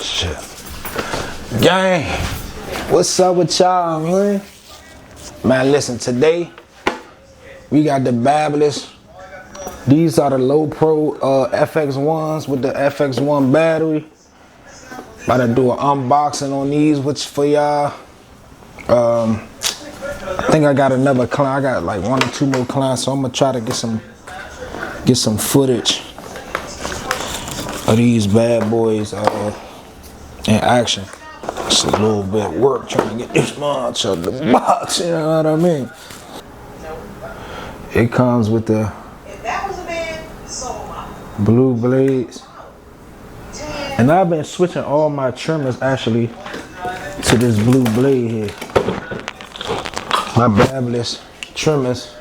Shit. Gang, what's up with y'all, man? Man, listen, today we got the BaByliss. These are the low pro FX1s with the FX1 battery. About to do an unboxing on these, which for y'all. I think I got another client. I got like 1 or 2 more clients, so I'm gonna try to get some footage of these bad boys in action. It's a little bit of work trying to get this much out the box, you know what I mean? It comes with the blue blades. And I've been switching all my trimmers actually to this blue blade here. My BaByliss trimmers.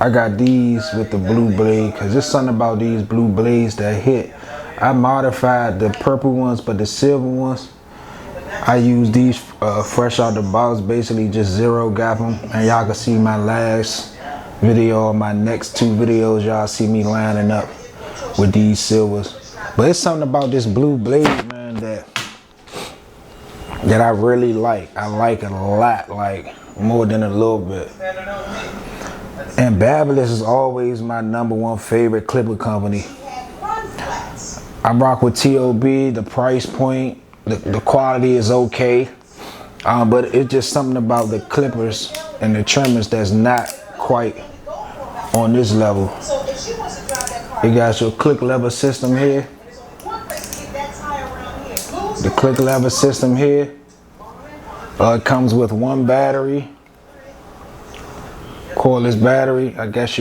I got these with the blue blade because there's something about these blue blades that hit. I modified the purple ones, but the silver ones, I use these fresh out the box, basically just zero gap them. And y'all can see my last video, my next 2 videos, y'all see me lining up with these silvers. But it's something about this blue blade, man, that I really like. I like it a lot, like more than a little bit. And BaByliss is always my #1 favorite clipper company. I rock with TOB, the price point, the quality is okay. But it's just something about the clippers and the trimmers that's not quite on this level. You got your click lever system here. The click lever system here. It comes with 1 battery. Cordless battery, I guess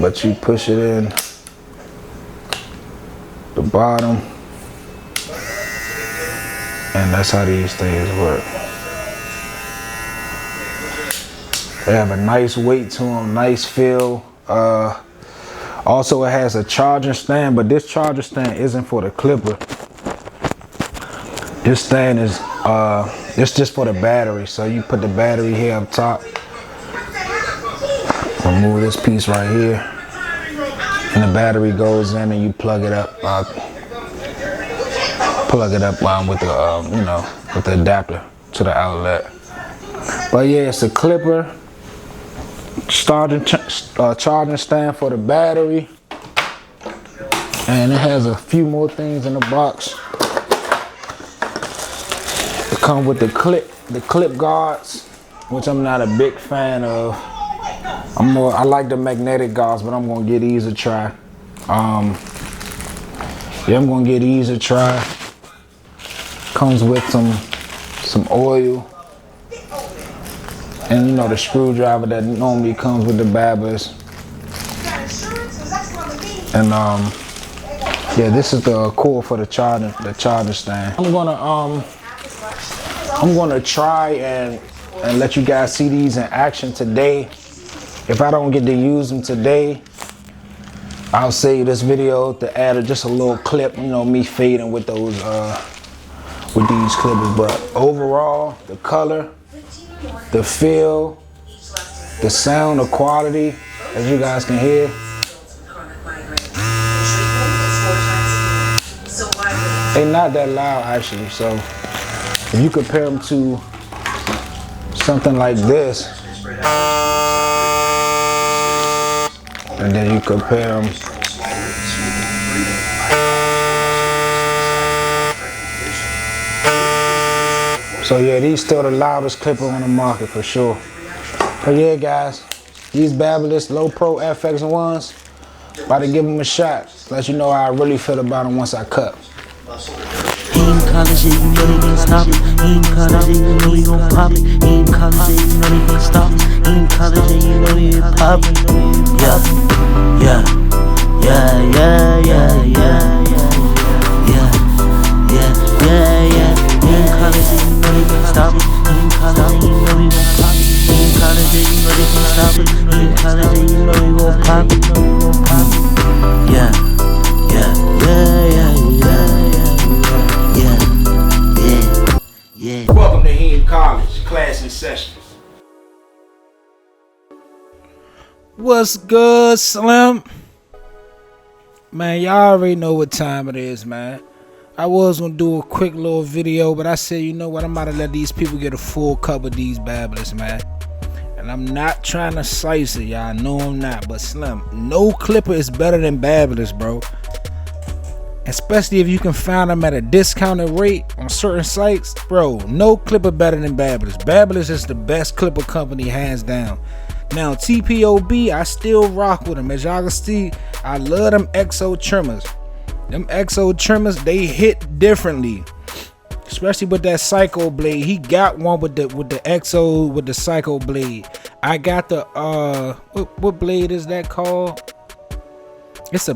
but you push it in the bottom, and that's how these things work. They have a nice weight to them, nice feel. Also, it has a charging stand, but this charger stand isn't for the clipper. This stand is it's just for the battery. So you put the battery here up top. Remove this piece right here, and the battery goes in, and you plug it up. With the with the adapter to the outlet. But yeah, it's a clipper, charging stand for the battery, and it has a few more things in the box. It comes with the clip guards, which I'm not a big fan of. I like the magnetic guards, but I'm gonna give these a try. I'm gonna give these a try. Comes with some oil, and the screwdriver that normally comes with the BaByliss. And yeah, this is the cord for the charger stand. I'm gonna try and let you guys see these in action today. If I don't get to use them today, I'll save this video to add just a little clip, me fading with those with these clippers. But overall, the color, the feel, the sound, the quality, as you guys can hear, they're not that loud actually. So if you compare them to something like this, and then you compare them so yeah, these still the loudest clipper on the market for sure. But yeah, guys, these BaByliss low pro FX1s, about to give them a shot. Let you know how I really feel about them once I cut. He ain't college, yeah, you know they can't stop it. He ain't college, yeah, you know he gon' pop it. He ain't college, yeah, you know they can't stop it. He ain't college, yeah, you know he ain't pop it. Yeah, yeah, yeah, yeah, yeah, yeah, yeah, yeah, yeah, yeah. He ain't college, yeah, you know they can't stop it. He ain't college, yeah, you know he gon' pop it. He ain't college, yeah, you know they can't stop it. He ain't college, yeah, you know he gon' pop it. Yeah, yeah, yeah, yeah, yeah. Yeah. Welcome to He in College, class in session. What's good, Slim? Man, y'all already know what time it is, man. I was gonna do a quick little video, but I said, you know what, I'm about to let these people get a full cup of these Babyliss, man. And I'm not trying to slice it, y'all know I'm not, but Slim, no clipper is better than Babyliss, bro. Especially if you can find them at a discounted rate on certain sites, bro. No clipper better than Babyliss. Babyliss is the best clipper company, hands down. Now TPOB, I still rock with them. As y'all can see, I love them XO trimmers. Them XO trimmers, they hit differently, especially with that Psycho blade. He got one with the XO with the Psycho blade. I got the what blade is that called? It's the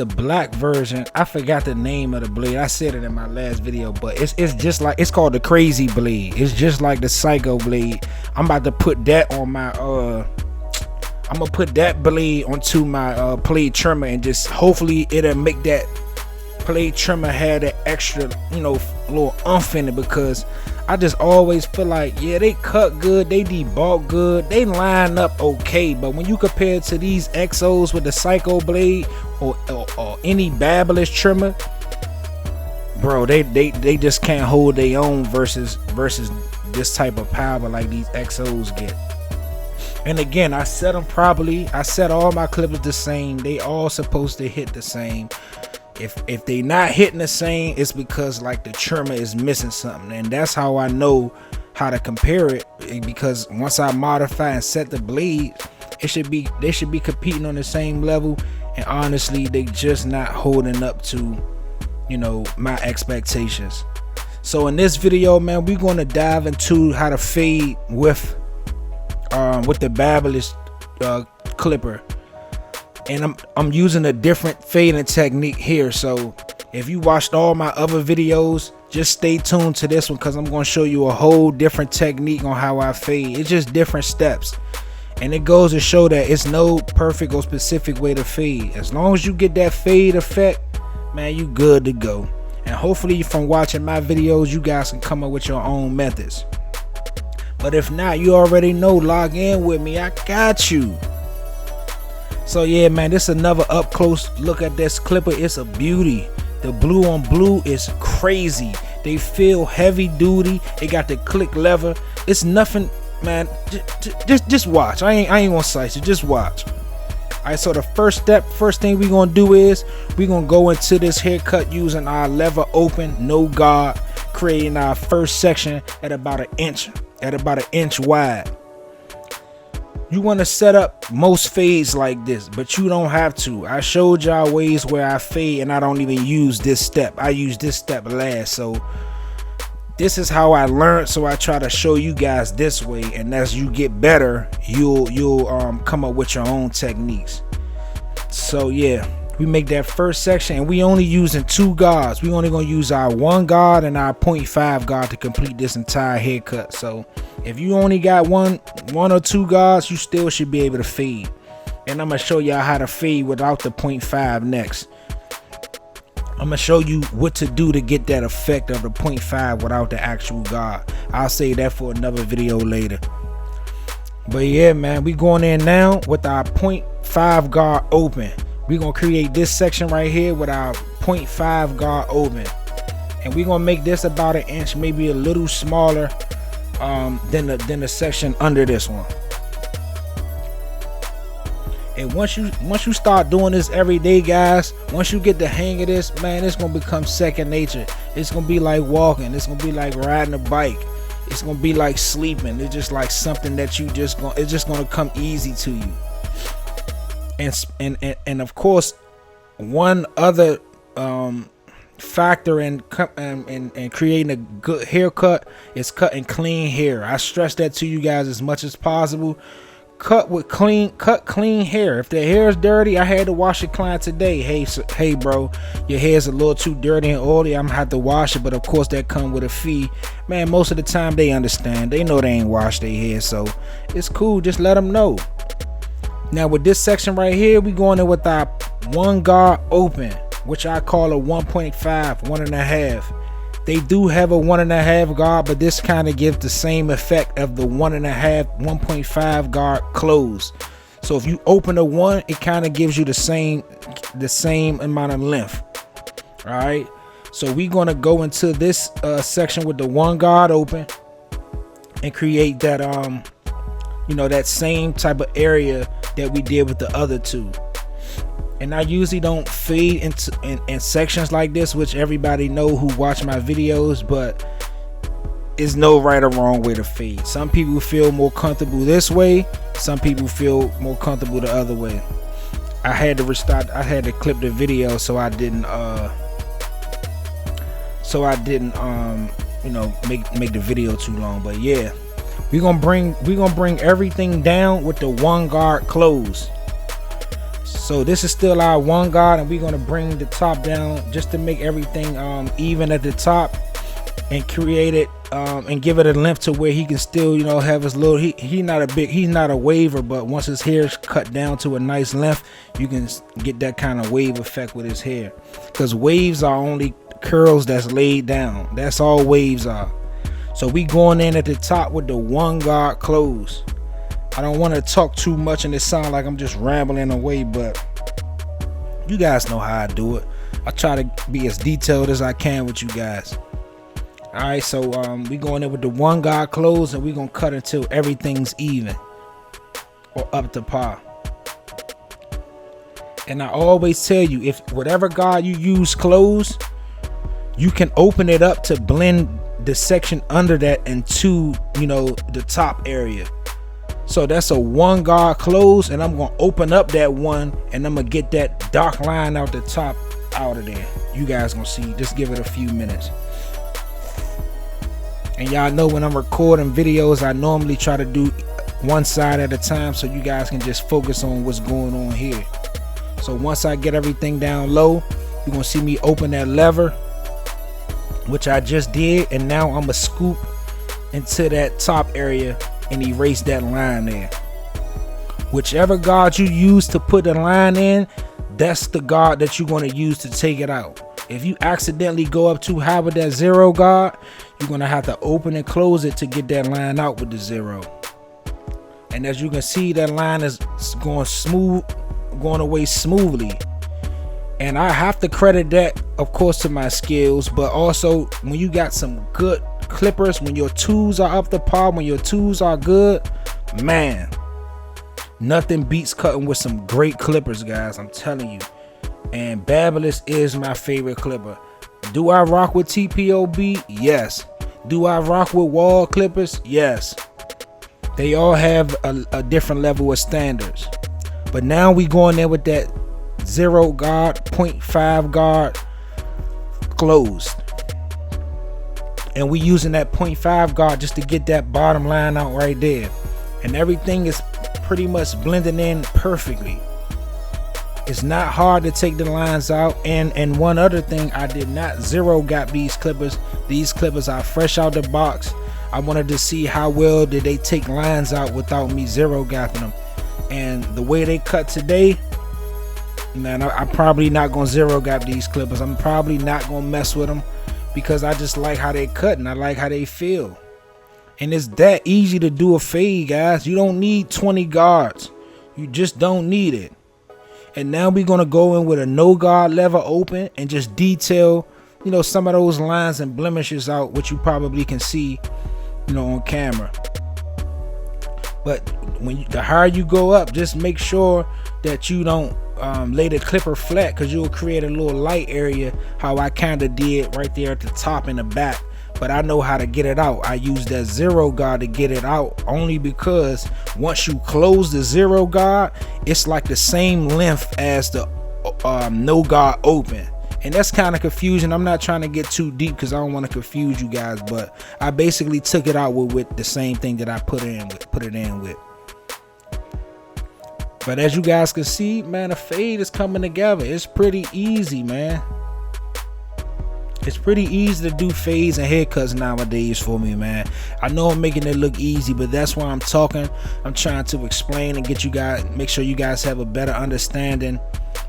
black version. I forgot the name of the blade. I said it in my last video, but it's just like, it's called the Crazy blade. It's just like the Psycho blade. I'm about to put that on my I'm gonna put that blade onto my blade trimmer, and just hopefully it'll make that blade trimmer have that extra, you know, little umph in it, because I just always feel like, yeah, they cut good, they debulk good, they line up okay, but when you compare it to these XOs with the Psycho blade or any Babyliss trimmer, bro, they just can't hold their own versus this type of power like these XOs get. And again, I set them properly. I set all my clippers the same. They all supposed to hit the same. If they not hitting the same, it's because like the trimmer is missing something, and that's how I know how to compare it, because once I modify and set the blade, they should be competing on the same level, and honestly they just not holding up to, you know, my expectations. So in this video, man, we're going to dive into how to fade with the Babyliss clipper. And I'm using a different fading technique here, so if you watched all my other videos, just stay tuned to this one, because I'm going to show you a whole different technique on how I fade. It's just different steps, and it goes to show that it's no perfect or specific way to fade. As long as you get that fade effect, man, you good to go. And hopefully from watching my videos, you guys can come up with your own methods. But if not, you already know, log in with me, I got you. So yeah, man, this is another up close look at this clipper. It's a beauty. The blue on blue is crazy. They feel heavy duty. They got the click lever. It's nothing, man. Just watch. I ain't gonna slice it. Just watch. Alright, so the first thing we gonna do is we gonna go into this haircut using our lever open, no guard, creating our first section at about an inch wide. You want to set up most fades like this, but you don't have to. I showed y'all ways where I fade and I don't even use this step. I use this step last. So this is how I learned, so I try to show you guys this way, and as you get better, you'll come up with your own techniques. So yeah, we make that first section, and we only using 2 guards. We only gonna use our 1 guard and our 0.5 guard to complete this entire haircut. So if you only got one or 2 guards, you still should be able to fade. And I'm gonna show y'all how to fade without the 0.5 next. I'm gonna show you what to do to get that effect of the 0.5 without the actual guard. I'll say that for another video later. But yeah, man, we going in now with our 0.5 guard open. We're gonna create this section right here with our 0.5 guard open, and we're gonna make this about an inch, maybe a little smaller than the section under this one. And once you start doing this every day, guys, once you get the hang of this, man, it's gonna become second nature. It's gonna be like walking. It's gonna be like riding a bike. It's gonna be like sleeping. It's just like something that it's just gonna come easy to you. And of course, one other factor in creating a good haircut is cutting clean hair. I stress that to you guys as much as possible. Cut clean hair. If the hair is dirty, I had to wash your client today. Hey bro, your hair's a little too dirty and oily, I'm gonna have to wash it, but of course that come with a fee. Man, most of the time they understand. They know they ain't washed their hair, so it's cool. Just let them know. Now with this section right here, we going in with our 1 guard open, which I call a 1.5, 1.5. They do have a 1.5 guard, but this kind of gives the same effect of the 1.5, 1.5 guard close. So if you open the one, it kind of gives you the same amount of length. All right. So we're gonna go into this section with the one guard open and create that that same type of area that we did with the other two. And I usually don't fade in sections like this, which everybody know who watch my videos, but it's no right or wrong way to fade. Some people feel more comfortable this way, some people feel more comfortable the other way. I had to clip the video so I didn't make the video too long. But yeah, we're gonna bring everything down with the one guard close. So this is still our one guard, and we're gonna bring the top down just to make everything even at the top, and create it and give it a length to where he can still have his little, he's not a waver, but once his hair is cut down to a nice length, you can get that kind of wave effect with his hair, because waves are only curls that's laid down. That's all waves are. So we going in at the top with the one guard close. I don't want to talk too much and it sound like I'm just rambling away, but you guys know how I do it. I try to be as detailed as I can with you guys. All right, so we going in with the one guard close, and we gonna cut until everything's even or up to par. And I always tell you, if whatever guard you use close, you can open it up to blend the section under that into the top area. So that's a one guard close, and I'm gonna open up that one, and I'm gonna get that dark line out the top out of there. You guys gonna see. Just give it a few minutes. And y'all know when I'm recording videos, I normally try to do one side at a time so you guys can just focus on what's going on here. So once I get everything down low, you're gonna see me open that lever, which I just did, and now I'm gonna scoop into that top area and erase that line there. Whichever guard you use to put the line in, that's the guard that you're going to use to take it out. If you accidentally go up too high with that zero guard, you're going to have to open and close it to get that line out with the zero. And as you can see, that line is going away smoothly. And I have to credit that, of course, to my skills, but also when you got some good clippers, when your tools are up to par, when your tools are good, man, nothing beats cutting with some great clippers, guys. I'm telling you. And Babyliss is my favorite clipper. Do I rock with TPOB? Yes. Do I rock with wall clippers? Yes. They all have a different level of standards. But now we going there with that zero guard, 0.5 guard closed. And we using that 0.5 guard just to get that bottom line out right there. And everything is pretty much blending in perfectly. It's not hard to take the lines out. And one other thing, I did not zero gap these clippers. These clippers are fresh out the box. I wanted to see how well did they take lines out without me zero gapping them. And the way they cut today, man, I'm probably not gonna zero gap these clippers. I'm probably not gonna mess with them, because I just like how they cut and I like how they feel. And it's that easy to do a fade, guys. You don't need 20 guards. You just don't need it. And now we're gonna go in with a no guard lever open and just detail, some of those lines and blemishes out, which you probably can see, on camera. But the higher you go up, just make sure that you don't lay the clipper flat, because you'll create a little light area, how I kind of did right there at the top and the back. But I know how to get it out. I use that zero guard to get it out, only because once you close the zero guard, it's like the same length as the no guard open. And that's kind of confusing. I'm not trying to get too deep because I don't want to confuse you guys, but I basically took it out with the same thing that I put it in with. But as you guys can see, man, a fade is coming together. It's pretty easy, man. It's pretty easy to do fades and haircuts nowadays for me, man. I know I'm making it look easy, but that's why I'm talking. I'm trying to explain and get you guys, make sure you guys have a better understanding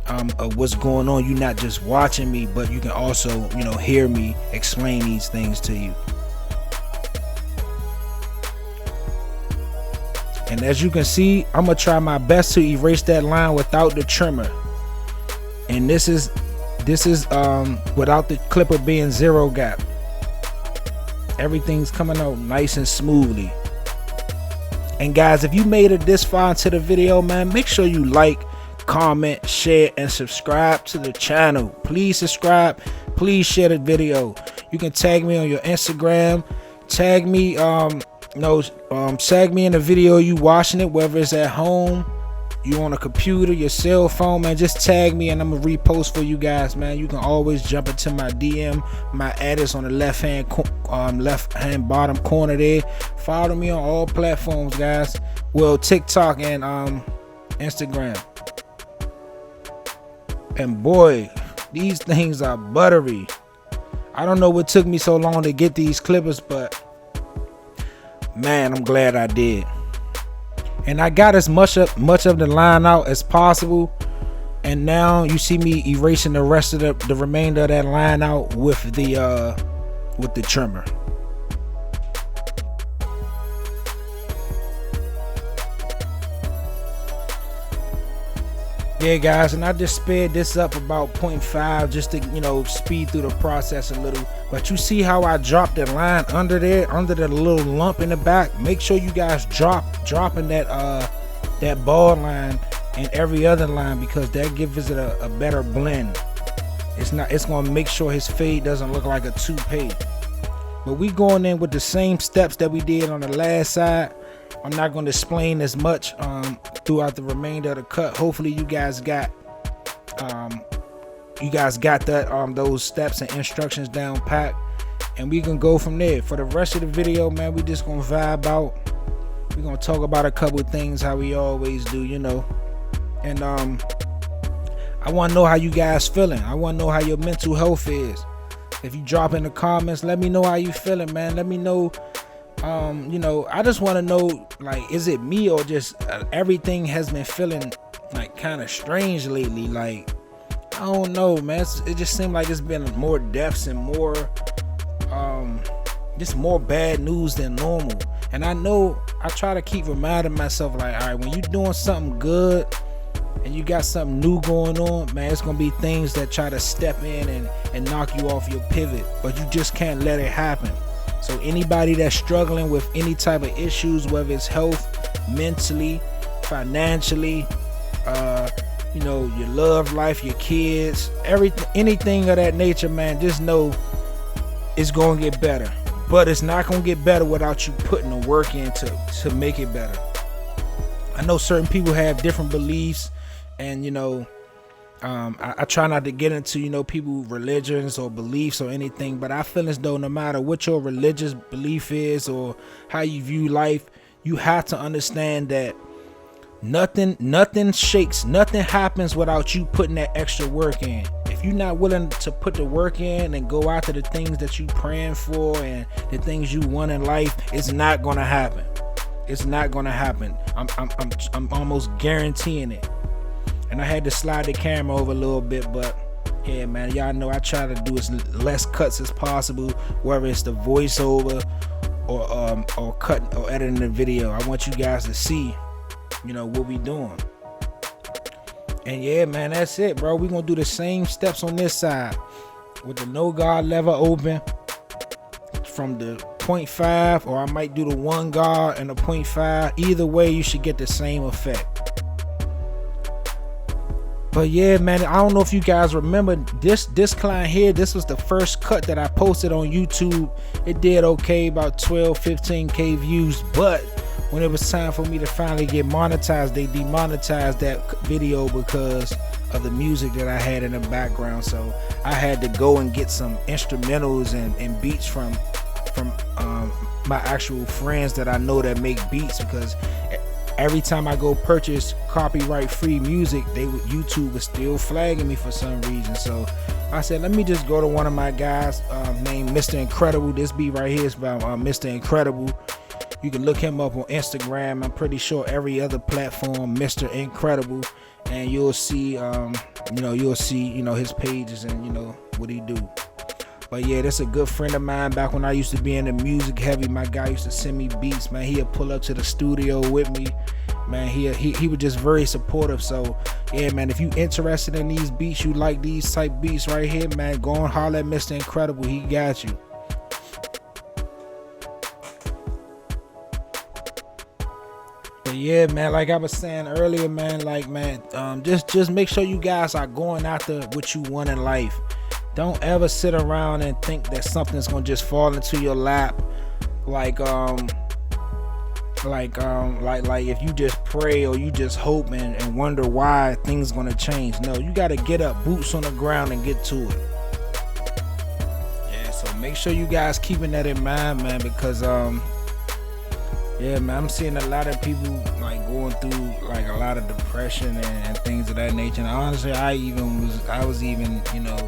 of what's going on. You're not just watching me, but you can also, hear me explain these things to you. And as you can see, I'm gonna try my best to erase that line without the trimmer. And this is without the clipper being zero gap. Everything's coming out nice and smoothly. And guys, if you made it this far into the video, man, make sure you like, comment, share, and subscribe to the channel. Please subscribe, please share the video. You can tag me on your Instagram, tag me tag me in the video you watching it, whether it's at home, you on a computer, your cell phone, man. Just tag me and I'm gonna repost for you guys, man. You can always jump into my DM. My ad is on the left hand bottom corner there. Follow me on all platforms, guys. Well, TikTok and Instagram. And boy, these things are buttery. I don't know what took me so long to get these clippers, but man, I'm glad I did. And I got as much of the line out as possible. And now you see me erasing the rest of the remainder of that line out with the trimmer. Yeah, guys, and I just sped this up about 0.5 just to, you know, speed through the process a little. But you see how I dropped the line under there, under the little lump in the back. Make sure you guys dropping that ball line and every other line, because that gives it a better blend. It's gonna make sure his fade doesn't look like a toupee. But we going in with the same steps that we did on the last side. I'm not going to explain as much throughout the remainder of the cut. Hopefully you guys got that those steps and instructions down pat, and we can go from there. For the rest of the video, man, we just gonna vibe out. We're gonna talk about a couple of things how we always do, you know. And I want to know how you guys feeling. I want to know how your mental health is. If you drop in the comments, let me know how you feeling, man. Let me know. You know, I just want to know, like, is it me or just everything has been feeling like kind of strange lately? Like, I don't know, man. It just seemed like it's been more deaths and more just more bad news than normal. And I know I try to keep reminding myself, like, all right, when you're doing something good and you got something new going on, man, it's gonna be things that try to step in and knock you off your pivot, but you just can't let it happen. So anybody that's struggling with any type of issues, whether it's health, mentally, financially, you know, your love life, your kids, everything, anything of that nature, man, just know it's gonna get better. But it's not gonna get better without you putting the work in to make it better. I know certain people have different beliefs, and you know, I try not to get into, you know, people's religions or beliefs or anything, but I feel as though no matter what your religious belief is or how you view life, you have to understand that nothing shakes, nothing happens without you putting that extra work in. If you're not willing to put the work in and go after the things that you praying for and the things you want in life, it's not gonna happen. It's not gonna happen. I'm almost guaranteeing it. And I had to slide the camera over a little bit, but yeah, man, y'all know I try to do as less cuts as possible, whether it's the voiceover or cutting or editing the video. I want you guys to see, you know, what we doing. And yeah, man, that's it, bro. We gonna do the same steps on this side with the no guard lever open from the 0.5, or I might do the 1 guard and the 0.5. Either way, you should get the same effect. But yeah, man, I don't know if you guys remember this client here. This was the first cut that I posted on YouTube. It did okay, about 12-15K views, but when it was time for me to finally get monetized, they demonetized that video because of the music that I had in the background. So I had to go and get some instrumentals and beats from my actual friends that I know that make beats, because every time I go purchase copyright free music, YouTube was still flagging me for some reason. So I said, let me just go to one of my guys named Mr. Incredible. This beat right here is by Mr. Incredible. You can look him up on Instagram. I'm pretty sure every other platform, Mr. Incredible, and you'll see, you'll see, his pages and what he do. But yeah, that's a good friend of mine. Back when I used to be in the music heavy, my guy used to send me beats, man. He'd pull up to the studio with me, man. He was just very supportive. So yeah, man, if you interested in these beats, you like these type beats right here, man, go on, holler at Mr. Incredible. He got you. But yeah, man, like I was saying earlier, man, like, man, just make sure you guys are going after what you want in life. Don't ever sit around and think that something's gonna just fall into your lap, like if you just pray or you just hope and wonder why things gonna change. No, you gotta get up, boots on the ground, and get to it. Yeah, so make sure you guys keeping that in mind, man, because yeah, man, I'm seeing a lot of people like going through like a lot of depression and things of that nature. And honestly, I was even, you know,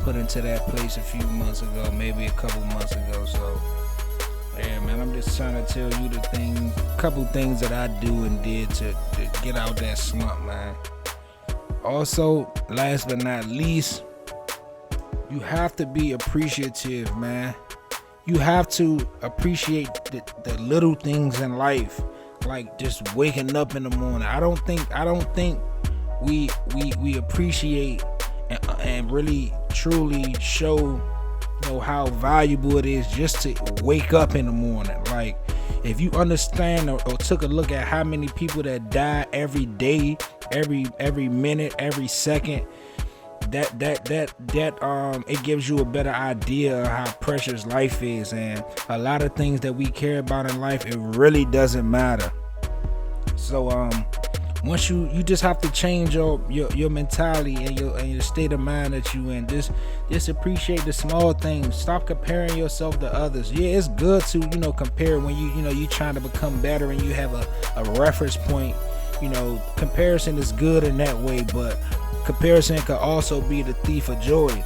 put into that place a few months ago, maybe a couple months ago. So yeah, man, I'm just trying to tell you couple things that I do and did to get out that slump, man. Also, last but not least, you have to be appreciative, man. You have to appreciate the little things in life, like just waking up in the morning. I don't think we appreciate and really truly show, you know, how valuable it is just to wake up in the morning. Like, if you understand or took a look at how many people that die every day, every minute, every second, that it gives you a better idea of how precious life is. And a lot of things that we care about in life, it really doesn't matter. So once you just have to change your mentality and your state of mind that you in. Just appreciate the small things. Stop comparing yourself to others. Yeah, it's good to, you know, compare when you trying to become better and you have a reference point. You know, comparison is good in that way, but comparison could also be the thief of joy.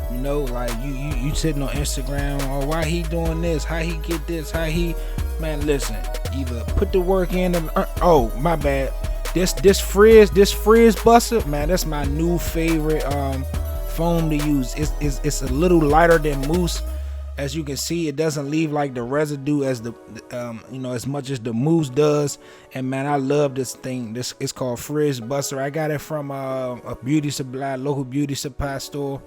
You know, like you sitting on Instagram, oh, why he doing this? How he get this? How he, man, listen, either put the work in and oh, my bad. This frizz buster, man, that's my new favorite foam to use. It's a little lighter than mousse. As you can see, it doesn't leave like the residue as the as much as the mousse does. And man, I love this thing. It's called Frizz Buster. I got it from a local beauty supply store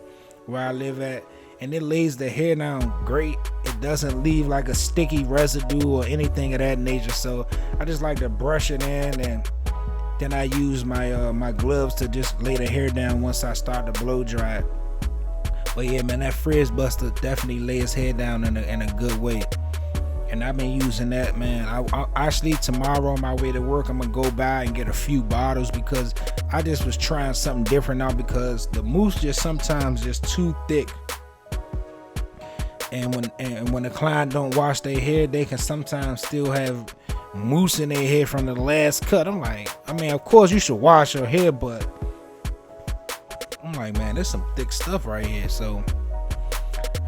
where I live at, and it lays the hair down great. It doesn't leave like a sticky residue or anything of that nature. So I just like to brush it in, and then I use my gloves to just lay the hair down once I start to blow dry it. But yeah, man, that Frizz Buster definitely lays hair down in a good way. And I've been using that, man. I actually, tomorrow on my way to work, I'm gonna go by and get a few bottles because I just was trying something different now, because the mousse just sometimes just too thick. And when the client don't wash their hair, they can sometimes still have mousse in their hair from the last cut. I'm like, I mean, of course you should wash your hair, but I'm like, man, there's some thick stuff right here. So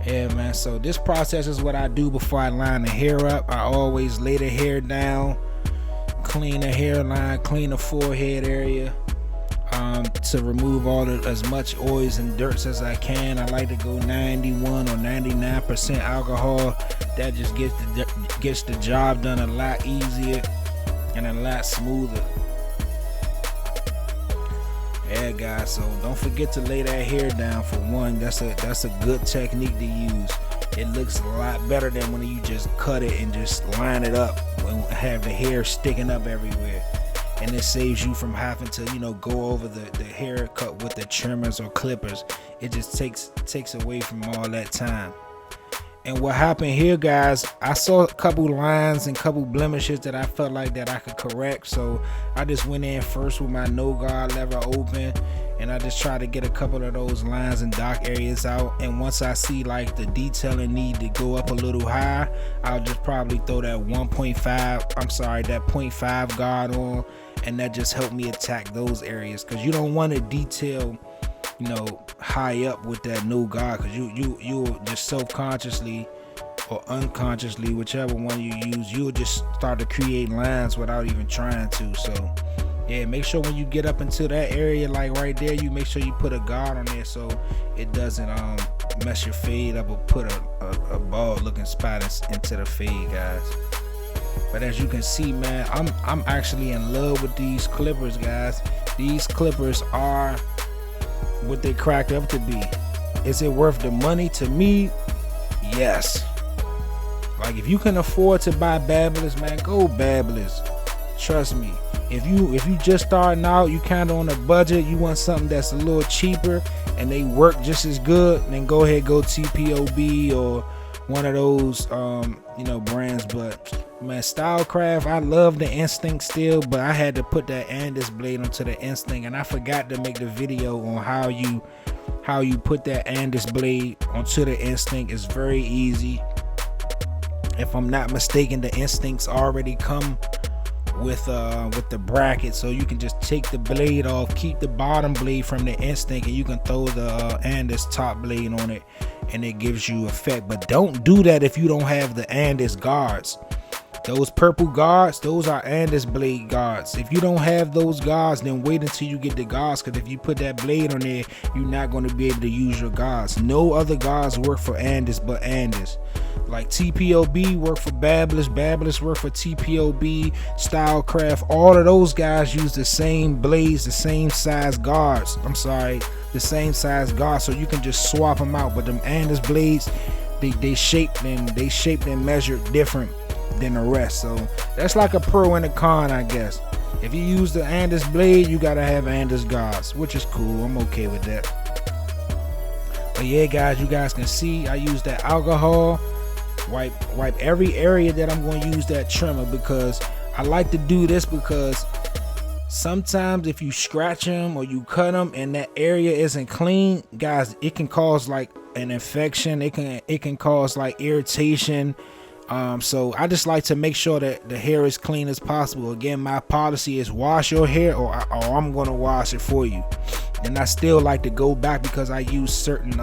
yeah, man, so this process is what I do before I line the hair up. I always lay the hair down, clean the hairline, clean the forehead area, to remove as much oils and dirts as I can. I like to go 91 or 99% alcohol. That just gets the job done a lot easier and a lot smoother. Yeah, guys, so don't forget to lay that hair down for one. That's a good technique to use. It looks a lot better than when you just cut it and just line it up and have the hair sticking up everywhere. And it saves you from having to, go over the haircut with the trimmers or clippers. It just takes away from all that time. And what happened here, guys, I saw a couple lines and couple blemishes that I felt like that I could correct. So I just went in first with my no guard lever open, and I just tried to get a couple of those lines and dark areas out. And once I see like the detailing need to go up a little high, I'll just probably throw that 0.5 guard on, and that just helped me attack those areas, because you don't want to detail high up with that no guard, because you'll just subconsciously or unconsciously, whichever one you use, you'll just start to create lines without even trying to. So Yeah, make sure when you get up into that area, like right there, you make sure you put a guard on there so it doesn't mess your fade up or put a bald looking spot into the fade, guys. But as you can see, man, I'm actually in love with these clippers, guys. These clippers are what they cracked up to be. Is it worth the money? To me, yes. Like, if you can afford to buy Babyliss, man, go Babyliss. Trust me. If you just starting out, you kind of on a budget, you want something that's a little cheaper and they work just as good, then go ahead, go TPOB or one of those brands. But man, Stylecraft, I love the Instinct still, but I had to put that Andis blade onto the Instinct, and I forgot to make the video on how you put that Andis blade onto the Instinct. It's very easy. If I'm not mistaken, the Instincts already come with the bracket, so you can just take the blade off, keep the bottom blade from the Instinct, and you can throw the Andis top blade on it, and it gives you effect. But don't do that if you don't have the Andis guards. Those purple guards, those are Andis blade guards. If you don't have those guards, then wait until you get the guards, because if you put that blade on there, you're not going to be able to use your guards. No other guards work for Andis but Andis. Like TPOB work for Babyliss, Babyliss work for TPOB, Stylecraft. All of those guys use the same blades, the same size guards. The same size guards, so you can just swap them out. But them Andis blades, they shaped and measured different than the rest. So that's like a pro and a con, I guess. If you use the Andis blade, you gotta have Andis guards, which is cool. I'm okay with that. But yeah, guys, you guys can see I use that alcohol. Wipe every area that I'm going to use that trimmer, because I like to do this because sometimes if you scratch them or you cut them and that area isn't clean, guys, it can cause like an infection. It can cause like irritation. So I just like to make sure that the hair is clean as possible. Again, my policy is wash your hair or I'm going to wash it for you. And I still like to go back because I use certain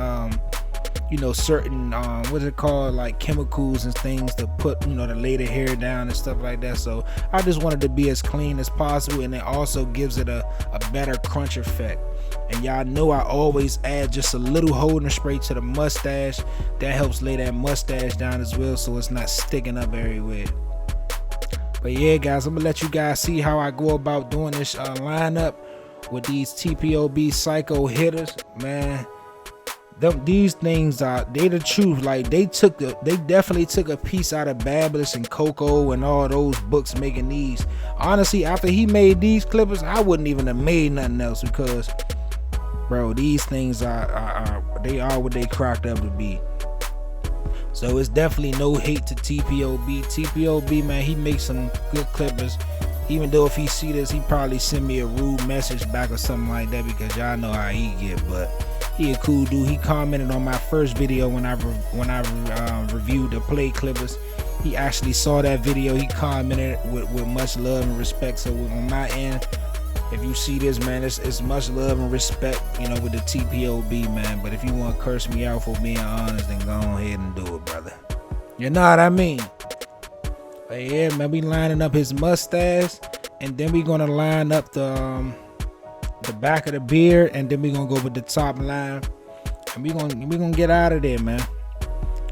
what's it called, like chemicals and things to put, to lay the hair down and stuff like that. So I just wanted to be as clean as possible, and it also gives it a better crunch effect. And y'all know I always add just a little holding spray to the mustache. That helps lay that mustache down as well, so it's not sticking up everywhere. But yeah, guys, I'm gonna let you guys see how I go about doing this lineup with these TPOB Psycho hitters, man. These things they the truth. Like, they definitely took a piece out of Babyliss and Coco and all those books making these. Honestly, after he made these clippers, I wouldn't even have made nothing else, because bro, these things are what they cracked up to be. So it's definitely no hate to TPOB, man. He makes some good clippers. Even though if he see this, he probably send me a rude message back or something like that, because y'all know how he get. But he a cool dude. He commented on my first video when I reviewed the play clippers. He actually saw that video. He commented with much love and respect. So on my end, if you see this, man, it's much love and respect, with the TPOB, man. But if you want to curse me out for being honest, then go ahead and do it, brother. You know what I mean? But yeah, man, we lining up his mustache, and then we gonna line up the back of the beard, and then we gonna go with the top line, and we gonna get out of there, man.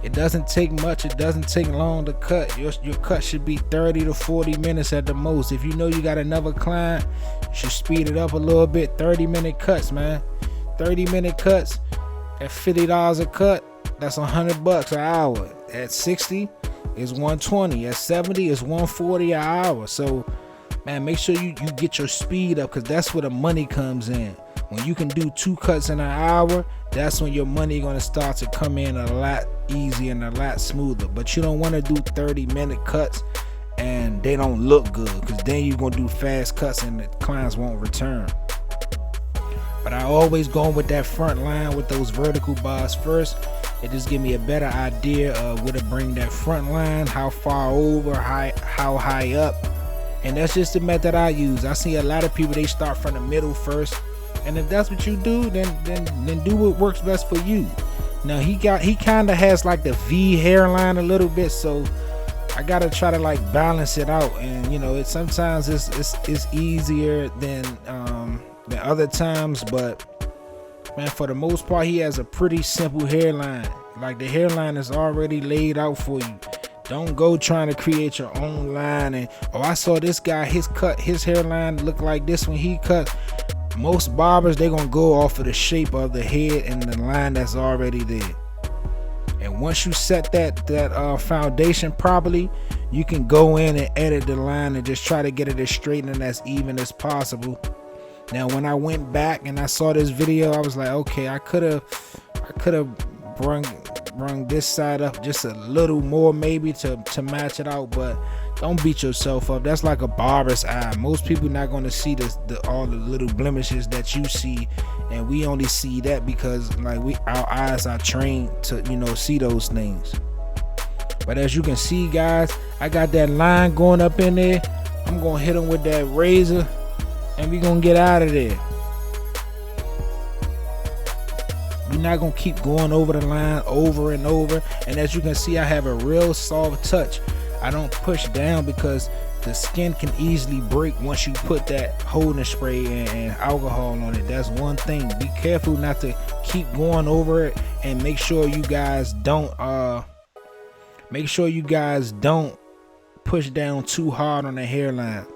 It doesn't take much. It doesn't take long to cut. Your cut should be 30 to 40 minutes at the most. If you know you got another client, you should speed it up a little bit. 30-minute cuts, man. 30-minute cuts at $50 a cut. That's $100 an hour. At 60, it's $120. At 70, it's $140 an hour. So, man, make sure you get your speed up, because that's where the money comes in. When you can do 2 cuts in an hour, that's when your money gonna start to come in a lot easier and a lot smoother. But you don't want to do 30-minute cuts and they don't look good, because then you're gonna do fast cuts and the clients won't return. But I always go with that front line with those vertical bars first. It just give me a better idea of where to bring that front line, how far over, how high up. And that's just the method I use. I see a lot of people, they start from the middle first. And if that's what you do, then do what works best for you. Now he kind of has like the V hairline a little bit, so I gotta try to like balance it out, and you know, it sometimes it's easier than other times, but man, for the most part, he has a pretty simple hairline. Like, the hairline is already laid out for you. Don't go trying to create your own line and, oh, I saw this guy, his hairline looked like this when he cut. Most barbers, they're gonna go off of the shape of the head and the line that's already there. And once you set that foundation properly, you can go in and edit the line and just try to get it as straight and as even as possible. Now, when I went back and I saw this video, I was like, okay, I could have brung this side up just a little more, maybe to match it out, but don't beat yourself up. That's like a barber's eye. Most people not going to see all the little blemishes that you see, and we only see that because like our eyes are trained to, you know, see those things. But as you can see, guys, I got that line going up in there. I'm gonna hit them with that razor, and we gonna get out of there. We're not gonna keep going over the line over and over. And as you can see, I have a real soft touch. I don't push down because the skin can easily break once you put that holding spray and alcohol on it. That's one thing. Be careful not to keep going over it, and make sure you guys don't push down too hard on the hairline.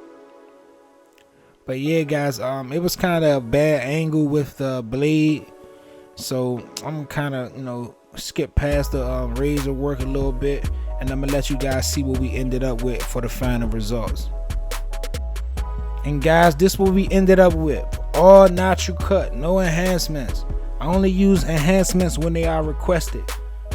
But yeah, guys, it was kind of a bad angle with the blade, so I'm kind of, you know, skip past the razor work a little bit, and I'm gonna let you guys see what we ended up with for the final results. And guys, this is what we ended up with: all natural cut, no enhancements. I only use enhancements when they are requested,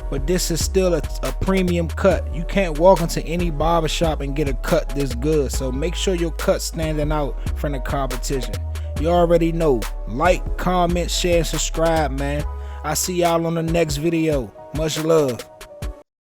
but this is still a premium cut. You can't walk into any barbershop and get a cut this good, so make sure your cut's standing out from the competition. You already know. Like, comment, share, and subscribe, man. I see y'all on the next video. Much love.